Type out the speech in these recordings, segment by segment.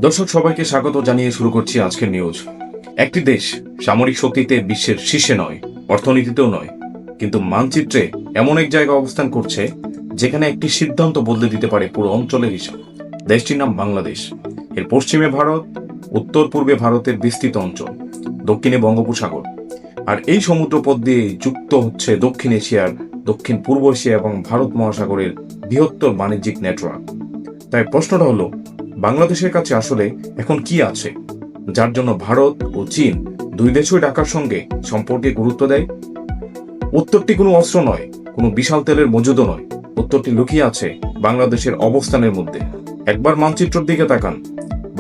দর্শক সবাইকে স্বাগত জানিয়ে শুরু করছি আজকের নিউজ। একটি দেশ সামরিক শক্তিতে বিশ্বের শীর্ষে নয়, অর্থনীতিতেও নয়, কিন্তু মানচিত্রে এমন এক জায়গায় অবস্থান করছে যেখানে একটি সিদ্ধান্ত বদলে দিতে পারে পুরো অঞ্চলের হিসাব। দেশটির নাম বাংলাদেশ। এর পশ্চিমে ভারত, উত্তর পূর্বে ভারতের বিস্তৃত অঞ্চল, দক্ষিণে বঙ্গোপসাগর, আর এই সমুদ্রপথ দিয়ে যুক্ত হচ্ছে দক্ষিণ এশিয়ার, দক্ষিণ পূর্ব এশিয়া এবং ভারত মহাসাগরের বৃহত্তর বাণিজ্যিক নেটওয়ার্ক। তাই প্রশ্নটা হলো, বাংলাদেশের কাছে আসলে এখন কি আছে যার জন্য ভারত ও চীন দুই দেশই ঢাকার সঙ্গে সম্পর্কে গুরুত্ব দেয়? উত্তরটি কোনো অস্ত্র নয়, কোনো বিশাল তেলের মজুদও নয়। উত্তরটি লুকিয়ে আছে বাংলাদেশের অবস্থানের মধ্যে। একবার মানচিত্রের দিকে তাকান।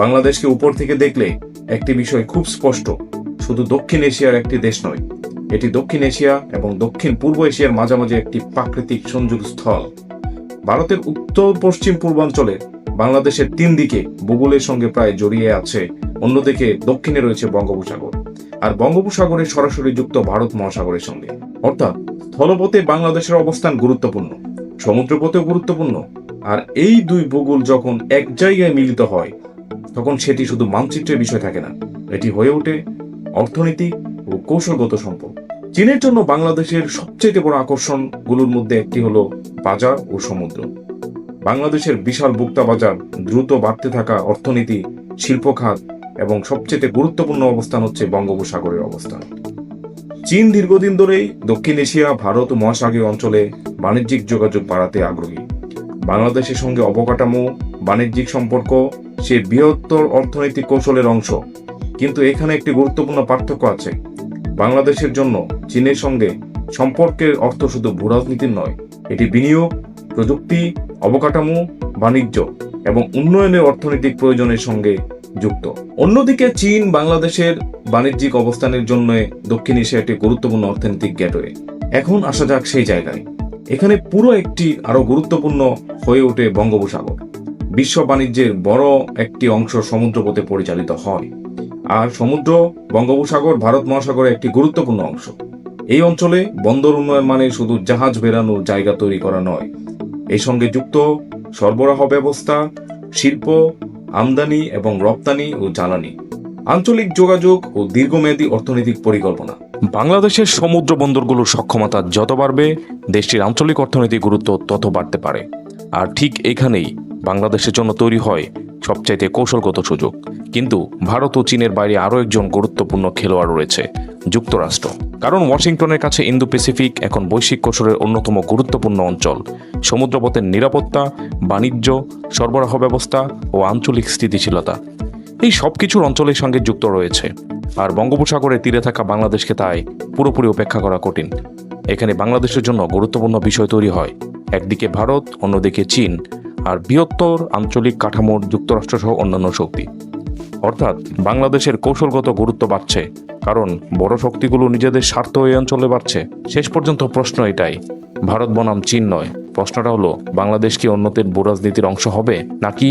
বাংলাদেশকে উপর থেকে দেখলে একটি বিষয় খুব স্পষ্ট, শুধু দক্ষিণ এশিয়ার একটি দেশ নয়, এটি দক্ষিণ এশিয়া এবং দক্ষিণ পূর্ব এশিয়ার মাঝামাঝি একটি প্রাকৃতিক সংযোগ স্থল। ভারতের উত্তর পশ্চিম পূর্বাঞ্চলে বাংলাদেশের তিন দিকে ভূগোলের সঙ্গে প্রায় জড়িয়ে আছে, অন্যদিকে দক্ষিণে রয়েছে বঙ্গোপসাগর, আর বঙ্গোপসাগরের সরাসরি যুক্ত ভারত মহাসাগরের সঙ্গে। অর্থাৎ স্থলপথে বাংলাদেশের অবস্থান গুরুত্বপূর্ণ, সমুদ্রপথেও গুরুত্বপূর্ণ। আর এই দুই ভূগোল যখন এক জায়গায় মিলিত হয়, তখন সেটি শুধু মানচিত্রের বিষয় থাকে না, এটি হয়ে ওঠে অর্থনৈতিক ও কৌশলগত সম্পর্ক। চীনের জন্য বাংলাদেশের সবচেয়ে বড় আকর্ষণগুলোর মধ্যে একটি হলো বাজার ও সমুদ্র। বাংলাদেশের বিশাল ভোক্তা বাজার, দ্রুত বাড়তে থাকা অর্থনীতি, শিল্প খাত এবং সবচেয়ে গুরুত্বপূর্ণ অবস্থান হচ্ছে বঙ্গোপসাগরের অবস্থান। চীন দীর্ঘদিন ধরেই দক্ষিণ এশিয়া, ভারত ও মহাসাগরীয় অঞ্চলে বাণিজ্যিক যোগাযোগ বাড়াতে আগ্রহী। বাংলাদেশের সঙ্গে অবকাঠামো, বাণিজ্যিক সম্পর্ক সে বৃহত্তর অর্থনৈতিক কৌশলের অংশ। কিন্তু এখানে একটি গুরুত্বপূর্ণ পার্থক্য আছে। বাংলাদেশের জন্য চীনের সঙ্গে সম্পর্কের অর্থ শুধু ভূরাজনীতির নয়, এটি বিনিয়োগ, প্রযুক্তি, অবকাঠামো, বাণিজ্য এবং উন্নয়নের অর্থনৈতিক প্রয়োজনের সঙ্গে যুক্ত। অন্যদিকে চীন বাংলাদেশের বাণিজ্যিক অবস্থানের জন্য দক্ষিণ এশিয়া একটি গুরুত্বপূর্ণ অর্থনৈতিক গেটওয়ে। এখন আসা যাক সেই জায়গায়। এখানে পুরো একটি আরো গুরুত্বপূর্ণ হয়ে ওঠে বঙ্গোপসাগর। বিশ্ব বাণিজ্যের বড় একটি অংশ সমুদ্রপথে পরিচালিত হয়, আর সমুদ্র, বঙ্গোপসাগর, ভারত মহাসাগরের একটি গুরুত্বপূর্ণ অংশ। এই অঞ্চলে বন্দর উন্নয়ন মানে শুধু জাহাজ বেরানোর জায়গা তৈরি করা নয়, এই সঙ্গে যুক্ত সরবরাহ ব্যবস্থা, শিল্প, আমদানি এবং রপ্তানি ও জ্বালানি, আঞ্চলিক যোগাযোগ ও দীর্ঘমেয়াদী অর্থনৈতিক পরিকল্পনা। বাংলাদেশের সমুদ্র বন্দরগুলোর সক্ষমতা যত বাড়বে, দেশটির আঞ্চলিক অর্থনৈতিক গুরুত্ব তত বাড়তে পারে। আর ঠিক এখানেই বাংলাদেশের জন্য তৈরি হয় সবচাইতে কৌশলগত সুযোগ। কিন্তু ভারত ও চীনের বাইরে আরও একজন গুরুত্বপূর্ণ খেলোয়াড় রয়েছে, যুক্তরাষ্ট্র। কারণ ওয়াশিংটনের কাছে ইন্দো প্যাসিফিক এখন বৈশ্বিক কৌশলের অন্যতম গুরুত্বপূর্ণ অঞ্চল। সমুদ্রপথের নিরাপত্তা, বাণিজ্য, সরবরাহ ব্যবস্থা ও আঞ্চলিক স্থিতিশীলতা, এই সব কিছুর অঞ্চলের সঙ্গে যুক্ত রয়েছে। আর বঙ্গোপসাগরের তীরে থাকা বাংলাদেশকে তাই পুরোপুরি উপেক্ষা করা কঠিন। এখানে বাংলাদেশের জন্য গুরুত্বপূর্ণ বিষয় তৈরি হয়, একদিকে ভারত, অন্যদিকে চীন, আর বৃহত্তর আঞ্চলিক কাঠামোর যুক্তরাষ্ট্র সহ অন্যান্য শক্তি। অর্থাৎ বাংলাদেশের কৌশলগত গুরুত্ব বাড়ছে, কারণ বড় শক্তিগুলো নিজেদের স্বার্থ এই অঞ্চলে বাড়ছে। শেষ পর্যন্ত প্রশ্ন এটাই, ভারত বনাম চীন নয়, প্রশ্নটা হলো বাংলাদেশ কি অন্যদের ভূরাজনীতির অংশ হবে, নাকি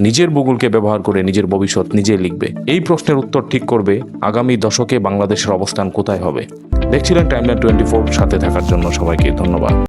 নিজের ভূগোলকে ব্যবহার করে নিজের ভবিষ্যৎ নিজেই লিখবে? এই প্রশ্নের উত্তর ঠিক করবে আগামী দশকে বাংলাদেশের অবস্থান কোথায় হবে। দেখছিলেন টাইমলাইন 24, সাথে থাকার জন্য সবাইকে ধন্যবাদ।